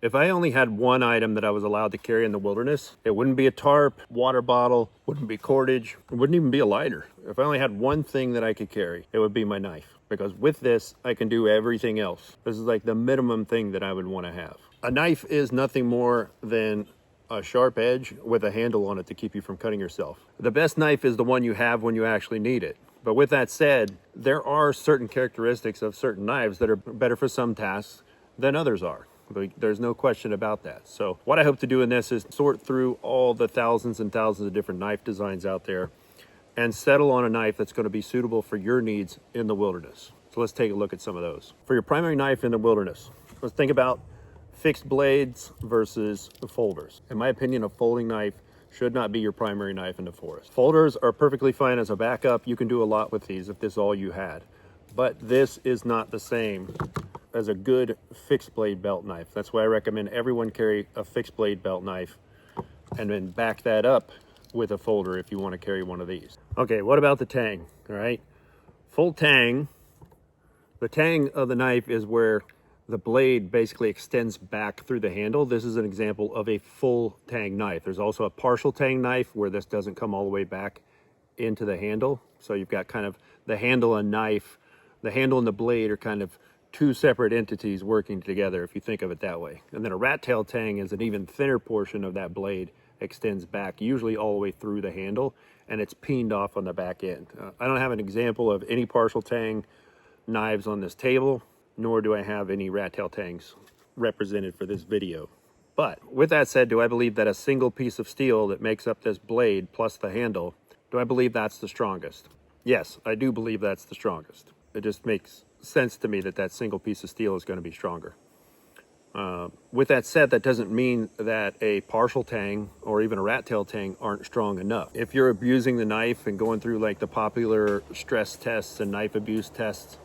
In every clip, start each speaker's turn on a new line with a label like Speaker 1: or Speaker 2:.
Speaker 1: If I only had one item that I was allowed to carry in the wilderness, it wouldn't be a tarp, water bottle, wouldn't be cordage, it wouldn't even be a lighter. If I only had one thing that I could carry, it would be my knife. Because with this, I can do everything else. This is like the minimum thing that I would want to have. A knife is nothing more than a sharp edge with a handle on it to keep you from cutting yourself. The best knife is the one you have when you actually need it. But with that said, there are certain characteristics of certain knives that are better for some tasks than others are. There's no question about that. So what I hope to do in this is sort through all the thousands and thousands of different knife designs out there and settle on a knife that's going to be suitable for your needs in the wilderness. So let's take a look at some of those. For your primary knife in the wilderness, let's think about fixed blades versus folders. In my opinion, a folding knife should not be your primary knife in the forest. Folders are perfectly fine as a backup. You can do a lot with these if this is all you had. But this is not the same as a good fixed blade belt knife. That's why I recommend everyone carry a fixed blade belt knife and then back that up with a folder if you want to carry one of these. Okay, what about the tang? All right, full tang. The tang of the knife is where the blade basically extends back through the handle. This is an example of a full tang knife. There's also a partial tang knife where this doesn't come all the way back into the handle. So you've got kind of the handle and knife. The handle and the blade are kind of two separate entities working together if you think of it that way. And then a rat tail tang is an even thinner portion of that blade, extends back usually all the way through the handle, and it's peened off on the back end. I don't have an example of any partial tang knives on this table, nor do I have any rat tail tangs represented for this video. But with that said, do I believe that a single piece of steel that makes up this blade plus the handle, do I believe that's the strongest? Yes, I do believe that's the strongest. It just makes sense to me that that single piece of steel is going to be stronger. With that said, that doesn't mean that a partial tang or even a rat tail tang aren't strong enough. If you're abusing the knife and going through like the popular stress tests and knife abuse tests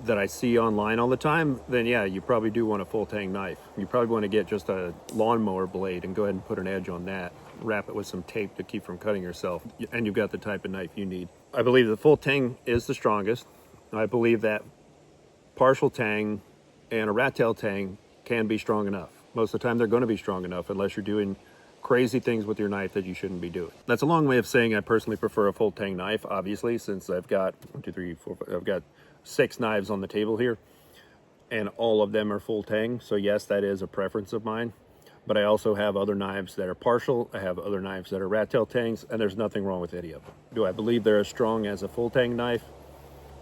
Speaker 1: that I see online all the time, then yeah, you probably do want a full tang knife. You probably want to get just a lawnmower blade and go ahead and put an edge on that, wrap it with some tape to keep from cutting yourself, and you've got the type of knife you need. I believe the full tang is the strongest. I believe that partial tang and a rat tail tang can be strong enough. Most of the time they're going to be strong enough unless you're doing crazy things with your knife that you shouldn't be doing. That's a long way of saying I personally prefer a full tang knife, obviously, since I've got 1, 2, 3, 4, 5, I've got 6 knives on the table here and all of them are full tang. So yes, that is a preference of mine. But I also have other knives that are partial. I have other knives that are rat tail tangs, and there's nothing wrong with any of them. Do I believe they're as strong as a full tang knife?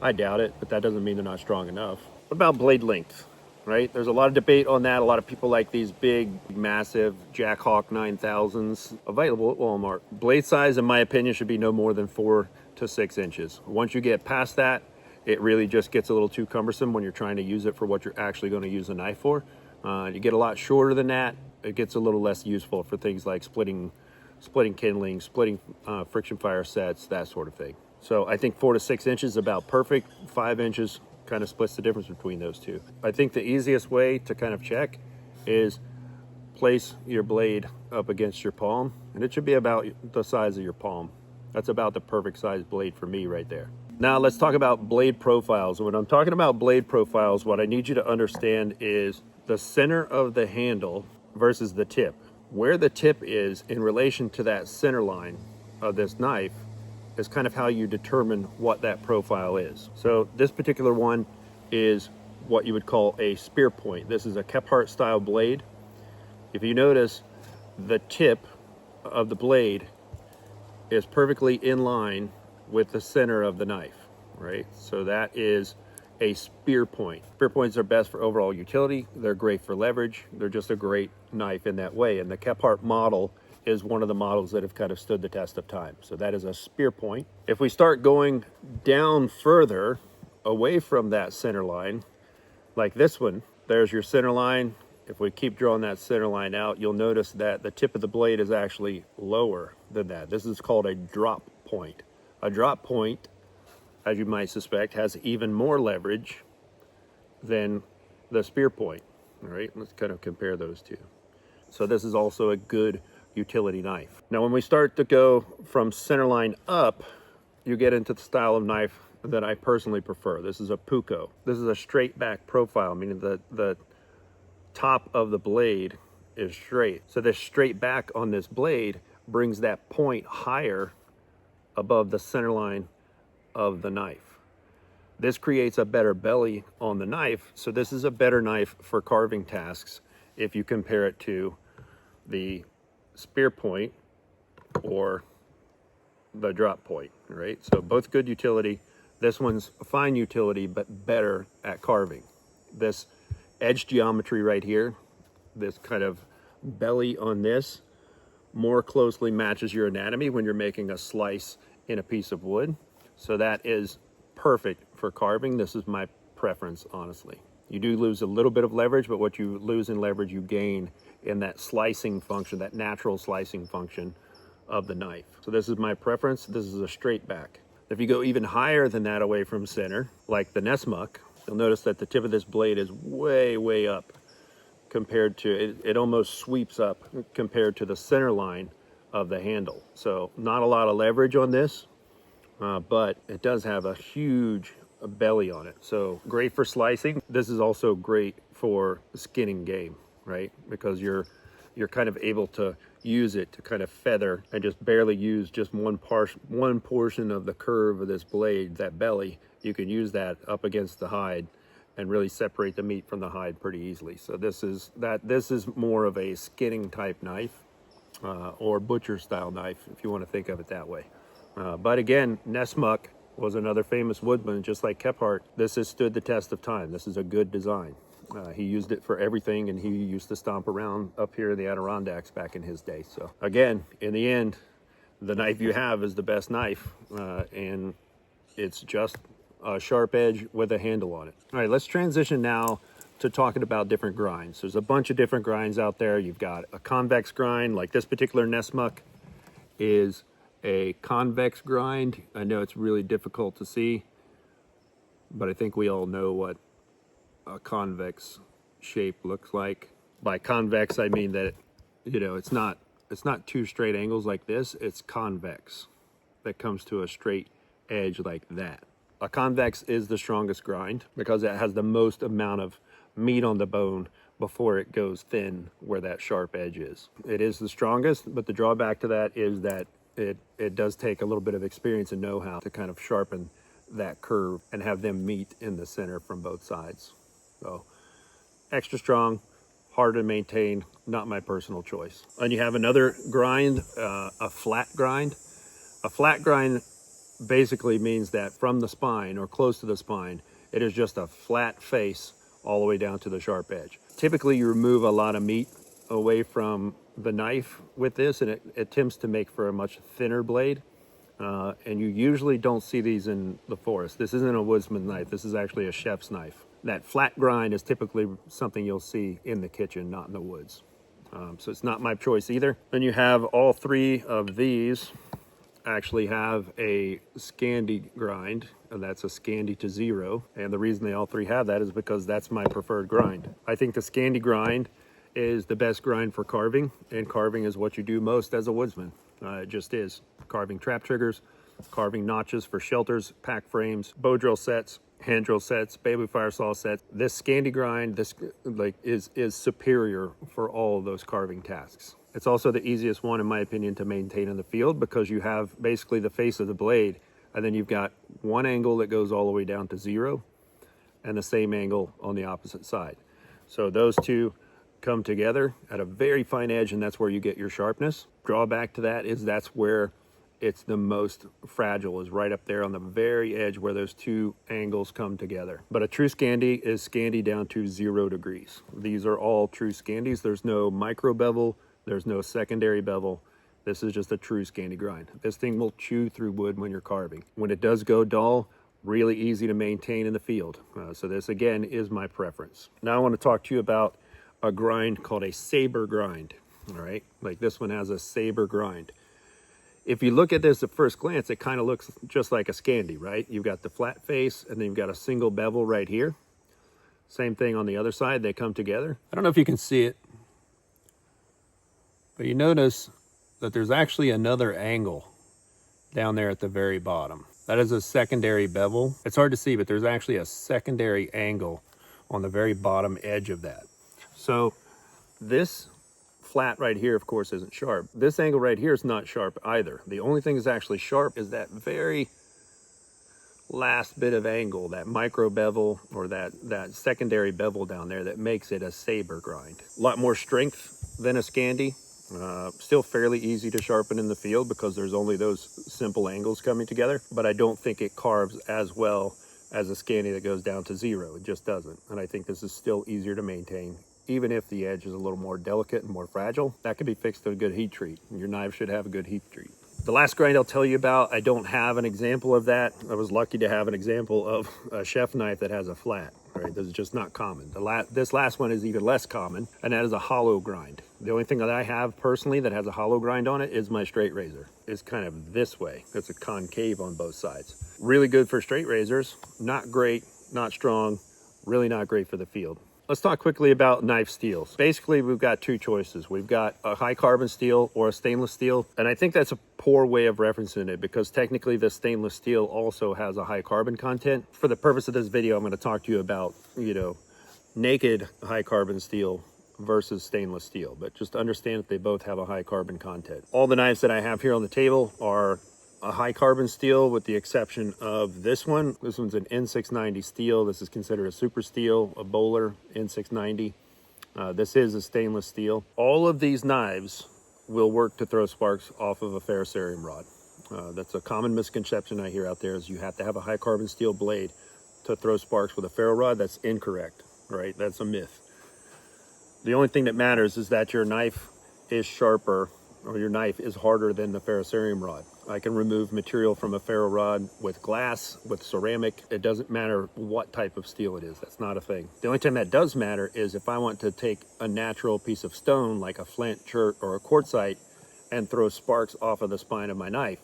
Speaker 1: I doubt it, but that doesn't mean they're not strong enough. What about blade length, right? There's a lot of debate on that. A lot of people like these big, massive Jackhawk 9000s available at Walmart. Blade size, in my opinion, should be no more than 4 to 6 inches. Once you get past that, it really just gets a little too cumbersome when you're trying to use it for what you're actually going to use a knife for. You get a lot shorter than that, it gets a little less useful for things like splitting kindling, splitting friction fire sets, that sort of thing. So I think 4 to 6 inches is about perfect. 5 inches kind of splits the difference between those two. I think the easiest way to kind of check is place your blade up against your palm, and it should be about the size of your palm. That's about the perfect size blade for me right there. Now let's talk about blade profiles. When I'm talking about blade profiles, what I need you to understand is the center of the handle versus the tip. Where the tip is in relation to that center line of this knife is kind of how you determine what that profile is. So this particular one is what you would call a spear point. This is a Kephart style blade. If you notice, the tip of the blade is perfectly in line with the center of the knife, right? So that is a spear point. Spear points are best for overall utility. They're great for leverage. They're just a great knife in that way. And the Kephart model is one of the models that have kind of stood the test of time. So that is a spear point. If we start going down further away from that center line, like this one, there's your center line. If we keep drawing that center line out, you'll notice that the tip of the blade is actually lower than that. This is called a drop point. A drop point, as you might suspect, has even more leverage than the spear point. All right, let's kind of compare those two. So this is also a good utility knife. Now, when we start to go from center line up, you get into the style of knife that I personally prefer. This is a Puko. This is a straight back profile, meaning the top of the blade is straight. So this straight back on this blade brings that point higher above the center line of the knife. This creates a better belly on the knife, so this is a better knife for carving tasks if you compare it to the spear point or the drop point, right? So both good utility. This one's fine utility, but better at carving. This edge geometry right here, this kind of belly on this, more closely matches your anatomy when you're making a slice in a piece of wood. So that is perfect for carving. This is my preference, honestly. You do lose a little bit of leverage, but what you lose in leverage, you gain in that slicing function, that natural slicing function of the knife. So this is my preference. This is a straight back. If you go even higher than that away from center, like the Nessmuck, you'll notice that the tip of this blade is way, way up compared to, it almost sweeps up compared to the center line of the handle. So not a lot of leverage on this, but it does have a huge belly on it. So great for slicing. This is also great for skinning game, right? Because you're kind of able to use it to kind of feather and just barely use just one portion of the curve of this blade, that belly. You can use that up against the hide and really separate the meat from the hide pretty easily. So this is more of a skinning type knife, or butcher style knife, if you want to think of it that way. But again, Nessmuck was another famous woodman, just like Kephart. This has stood the test of time. This is a good design. He used it for everything, and he used to stomp around up here in the Adirondacks back in his day. So again, in the end, the knife you have is the best knife, and it's just a sharp edge with a handle on it. All right, let's transition now to talking about different grinds. There's a bunch of different grinds out there. You've got a convex grind, like this particular Nessmuck is a convex grind. I know it's really difficult to see, but I think we all know what a convex shape looks like. By convex, I mean that, you know, it's not two straight angles like this. It's convex that comes to a straight edge like that. A convex is the strongest grind because it has the most amount of meat on the bone before it goes thin where that sharp edge is. It is the strongest, but the drawback to that is that it does take a little bit of experience and know-how to kind of sharpen that curve and have them meet in the center from both sides. So extra strong, hard to maintain, not my personal choice. And you have another grind, a flat grind. A flat grind basically means that from the spine or close to the spine, it is just a flat face all the way down to the sharp edge. Typically you remove a lot of meat away from the knife with this, and it tends to make for a much thinner blade. And you usually don't see these in the forest. This isn't a woodsman's knife. This is actually a chef's knife. That flat grind is typically something you'll see in the kitchen, not in the woods. So it's not my choice either. Then you have all three of these actually have a Scandi grind, and that's a Scandi to 0. And the reason they all three have that is because that's my preferred grind. I think the Scandi grind is the best grind for carving, and carving is what you do most as a woodsman. It just is. Carving trap triggers, carving notches for shelters, pack frames, bow drill sets, hand drill sets, baby fire saw sets. This Scandi grind, is superior for all of those carving tasks. It's also the easiest one, in my opinion, to maintain in the field because you have basically the face of the blade, and then you've got one angle that goes all the way down to 0 and the same angle on the opposite side. So those two come together at a very fine edge, and that's where you get your sharpness. Drawback to that is that's where it's the most fragile, is right up there on the very edge where those two angles come together. But a true Scandi is Scandi down to 0 degrees. These are all true Scandis. There's no micro bevel, there's no secondary bevel. This is just a true Scandi grind. This thing will chew through wood when you're carving. When it does go dull, really easy to maintain in the field. So this again is my preference. Now I want to talk to you about a grind called a saber grind. All right, like this one has a saber grind. If you look at this at first glance, it kind of looks just like a Scandi, right? You've got the flat face, and then you've got a single bevel right here. Same thing on the other side, they come together. I don't know if you can see it, but you notice that there's actually another angle down there at the very bottom. That is a secondary bevel. It's hard to see, but there's actually a secondary angle on the very bottom edge of that. So this flat right here, of course, isn't sharp. This angle right here is not sharp either. The only thing that's actually sharp is that very last bit of angle, that micro bevel, or that secondary bevel down there that makes it a saber grind. A lot more strength than a Scandi. Still fairly easy to sharpen in the field because there's only those simple angles coming together, but I don't think it carves as well as a Scandi that goes down to 0. It just doesn't. And I think this is still easier to maintain, even if the edge is a little more delicate and more fragile. That can be fixed with a good heat treat. Your knife should have a good heat treat. The last grind I'll tell you about, I don't have an example of that. I was lucky to have an example of a chef knife that has a flat, right? This is just not common. This last one is even less common, and that is a hollow grind. The only thing that I have personally that has a hollow grind on it is my straight razor. It's kind of this way. It's a concave on both sides. Really good for straight razors. Not great, not strong, really not great for the field. Let's talk quickly about knife steels. Basically, we've got two choices. We've got a high carbon steel or a stainless steel. And I think that's a poor way of referencing it because technically the stainless steel also has a high carbon content. For the purpose of this video, I'm going to talk to you about, naked high carbon steel versus stainless steel. But just understand that they both have a high carbon content. All the knives that I have here on the table are a high carbon steel with the exception of this one. This one's an N690 steel. This is considered a super steel, a Bowler N690. This is a stainless steel. All of these knives will work to throw sparks off of a ferrocerium rod. That's a common misconception I hear out there is you have to have a high carbon steel blade to throw sparks with a ferro rod. That's incorrect, right? That's a myth. The only thing that matters is that your knife is sharper or your knife is harder than the ferrocerium rod. I can remove material from a ferro rod with glass, with ceramic. It doesn't matter what type of steel it is. That's not a thing. The only time that does matter is if I want to take a natural piece of stone like a flint, chert, or a quartzite and throw sparks off of the spine of my knife.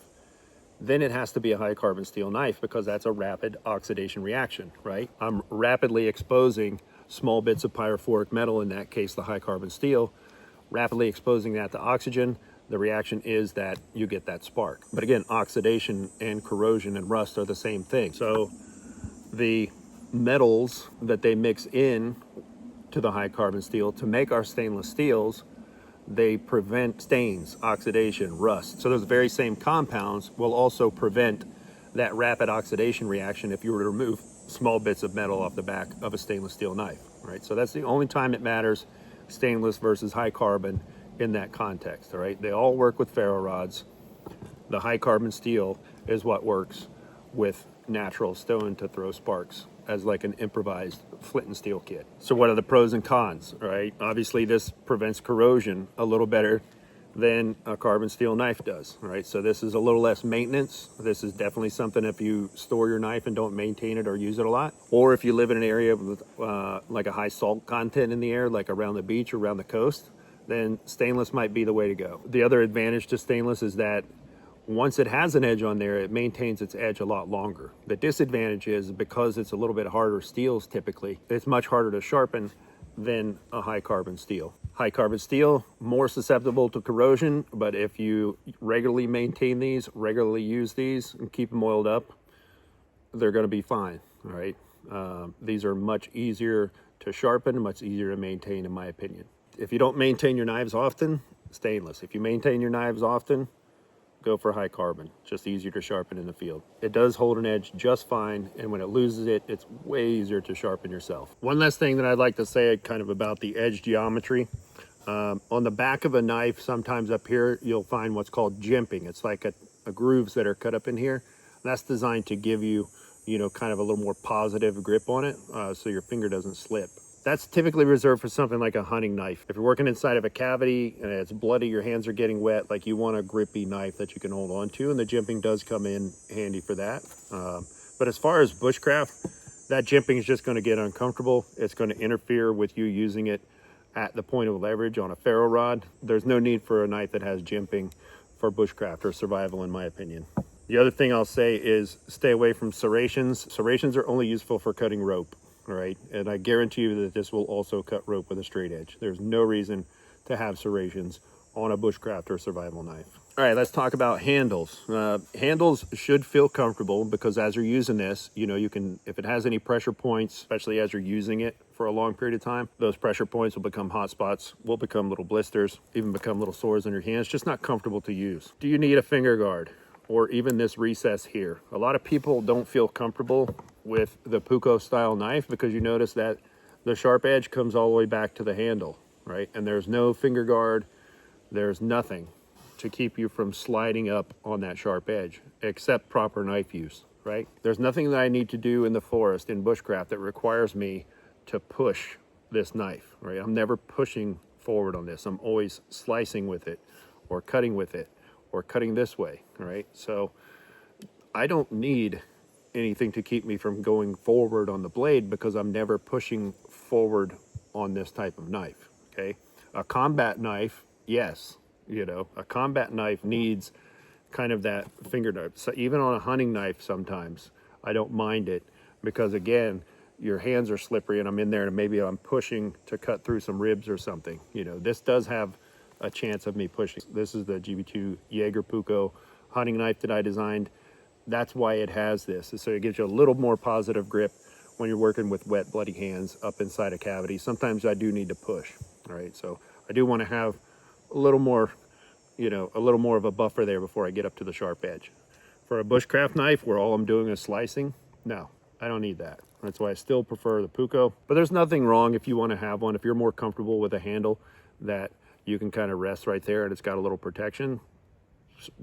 Speaker 1: Then it has to be a high carbon steel knife because that's a rapid oxidation reaction, right? I'm rapidly exposing small bits of pyrophoric metal, in that case the high carbon steel, rapidly exposing that to oxygen. The reaction is that you get that spark. But again, oxidation and corrosion and rust are the same thing. So the metals that they mix in to the high carbon steel to make our stainless steels, they prevent stains, oxidation, rust. So those very same compounds will also prevent that rapid oxidation reaction if you were to remove small bits of metal off the back of a stainless steel knife, right? So that's the only time it matters, stainless versus high carbon, in that context. All right, they all work with ferro rods. The high carbon steel is what works with natural stone to throw sparks as like an improvised flint and steel kit. So what are the pros and cons? All right, obviously this prevents corrosion a little better than a carbon steel knife does. All right, so this is a little less maintenance. This is definitely something if you store your knife and don't maintain it or use it a lot, or if you live in an area with like a high salt content in the air, like around the beach or around the coast, then stainless might be the way to go. The other advantage to stainless is that once it has an edge on there, it maintains its edge a lot longer. The disadvantage is because it's a little bit harder steels typically, it's much harder to sharpen than a high carbon steel. High carbon steel, more susceptible to corrosion, but if you regularly maintain these, regularly use these, and keep them oiled up, they're gonna be fine, all right? These are much easier to sharpen, much easier to maintain in my opinion. If you don't maintain your knives often, stainless. If you maintain your knives often, go for high carbon. Just easier to sharpen in the field. It does hold an edge just fine, and when it loses it, it's way easier to sharpen yourself. One last thing that I'd like to say kind of about the edge geometry. On the back of a knife, sometimes up here, you'll find what's called jimping. It's like a grooves that are cut up in here. That's designed to give you, kind of a little more positive grip on it, so your finger doesn't slip. That's typically reserved for something like a hunting knife. If you're working inside of a cavity and it's bloody, your hands are getting wet, like you want a grippy knife that you can hold on to, and the jimping does come in handy for that. But as far as bushcraft, that jimping is just gonna get uncomfortable. It's gonna interfere with you using it at the point of leverage on a ferro rod. There's no need for a knife that has jimping for bushcraft or survival, in my opinion. The other thing I'll say is stay away from serrations. Serrations are only useful for cutting rope. All right, and I guarantee you that this will also cut rope with a straight edge. There's no reason to have serrations on a bushcraft or survival knife. All right, let's talk about handles. Handles should feel comfortable because as you're using this, you know, you can, if it has any pressure points, especially as you're using it for a long period of time, those pressure points will become hot spots, will become little blisters, even become little sores on your hands. Just not comfortable to use. Do you need a finger guard or even this recess here? A lot of people don't feel comfortable with the Puko style knife because you notice that the sharp edge comes all the way back to the handle, right? And there's no finger guard, there's nothing to keep you from sliding up on that sharp edge, except proper knife use, right? There's nothing that I need to do in the forest, in bushcraft, that requires me to push this knife, right? I'm never pushing forward on this. I'm always slicing with it, or cutting with it, or cutting this way, right? So I don't need anything to keep me from going forward on the blade because I'm never pushing forward on this type of knife, okay? A combat knife, yes. You know, a combat knife needs kind of that finger knife. So even on a hunting knife, sometimes I don't mind it because again, your hands are slippery and I'm in there and maybe I'm pushing to cut through some ribs or something. You know, this does have a chance of me pushing. This is the GB2 Jaeger Puko hunting knife that I designed. That's why it has this. So it gives you a little more positive grip when you're working with wet, bloody hands up inside a cavity. Sometimes I do need to push, all right? So I do want to have a little more, you know, a little more of a buffer there before I get up to the sharp edge. For a bushcraft knife where all I'm doing is slicing, no, I don't need that. That's why I still prefer the Puko. But there's nothing wrong if you want to have one. If you're more comfortable with a handle that you can kind of rest right there and it's got a little protection,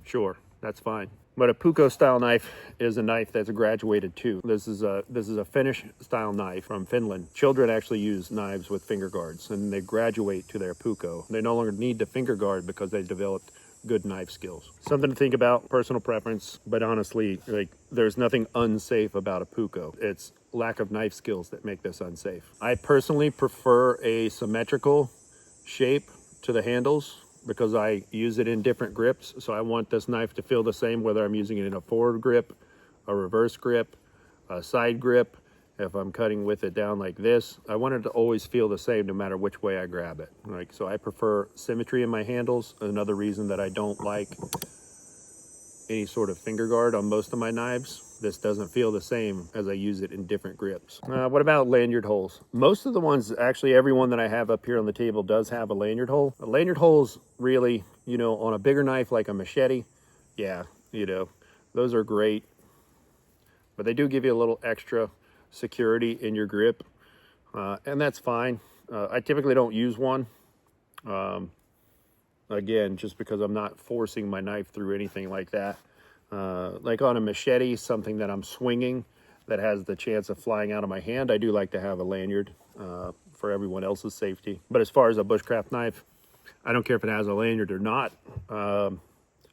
Speaker 1: sure, that's fine. But a Puko style knife is a knife that's graduated too. This is a Finnish style knife from Finland. Children actually use knives with finger guards and they graduate to their Puko. They no longer need the finger guard because they developed good knife skills. Something to think about, personal preference, but honestly, like there's nothing unsafe about a Puko. It's lack of knife skills that make this unsafe. I personally prefer a symmetrical shape to the handles because I use it in different grips. So I want this knife to feel the same whether I'm using it in a forward grip, a reverse grip, a side grip. If I'm cutting with it down like this, I want it to always feel the same no matter which way I grab it. Like, so I prefer symmetry in my handles. Another reason that I don't like any sort of finger guard on most of my knives. This doesn't feel the same as I use it in different grips. What about lanyard holes? Most of the ones, actually every one that I have up here on the table does have a lanyard hole. A lanyard holes really, you know, on a bigger knife like a machete, yeah, you know, those are great. But they do give you a little extra security in your grip, and that's fine. I typically don't use one. Again, just because I'm not forcing my knife through anything like that. Like on a machete, something that I'm swinging that has the chance of flying out of my hand, I do like to have a lanyard for everyone else's safety. But as far as a bushcraft knife, I don't care if it has a lanyard or not.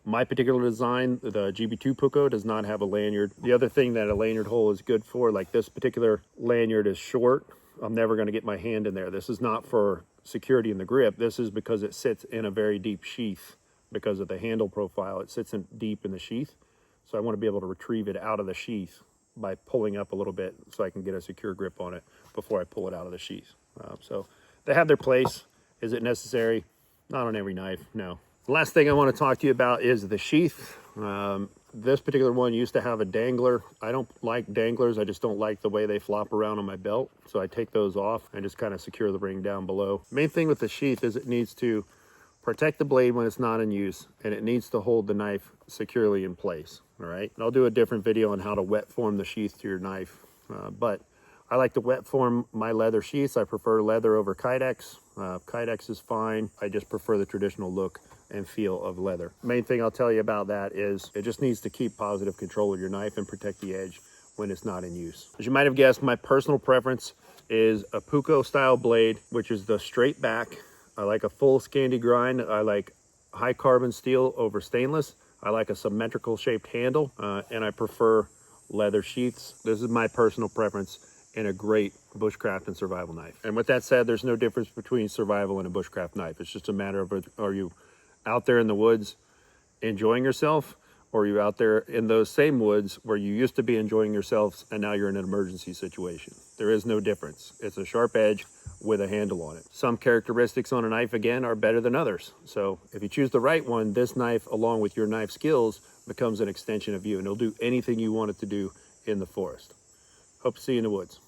Speaker 1: My particular design, the GB2 Puko, does not have a lanyard. The other thing that a lanyard hole is good for, like this particular lanyard is short. I'm never going to get my hand in there. This is not for security in the grip. This is because it sits in a very deep sheath because of the handle profile. It sits in deep in the sheath. So I want to be able to retrieve it out of the sheath by pulling up a little bit so I can get a secure grip on it before I pull it out of the sheath. So they have their place. Is it necessary? Not on every knife, no. The last thing I want to talk to you about is the sheath. This particular one used to have a dangler. I don't like danglers. I just don't like the way they flop around on my belt. So I take those off and just kind of secure the ring down below. Main thing with the sheath is it needs to protect the blade when it's not in use, and it needs to hold the knife securely in place, all right? And I'll do a different video on how to wet form the sheath to your knife, but I like to wet form my leather sheaths. I prefer leather over Kydex. Kydex is fine. I just prefer the traditional look and feel of leather. Main thing I'll tell you about that is it just needs to keep positive control of your knife and protect the edge when it's not in use. As you might have guessed, my personal preference is a Puko style blade, which is the straight back. I like a full Scandi grind. I like high carbon steel over stainless. I like a symmetrical shaped handle, and I prefer leather sheaths. This is my personal preference in a great bushcraft and survival knife. And with that said, there's no difference between survival and a bushcraft knife. It's just a matter of, are you out there in the woods enjoying yourself, or you're out there in those same woods where you used to be enjoying yourselves and now you're in an emergency situation. There is no difference. It's a sharp edge with a handle on it. Some characteristics on a knife, again, are better than others. So if you choose the right one, this knife, along with your knife skills, becomes an extension of you, and it'll do anything you want it to do in the forest. Hope to see you in the woods.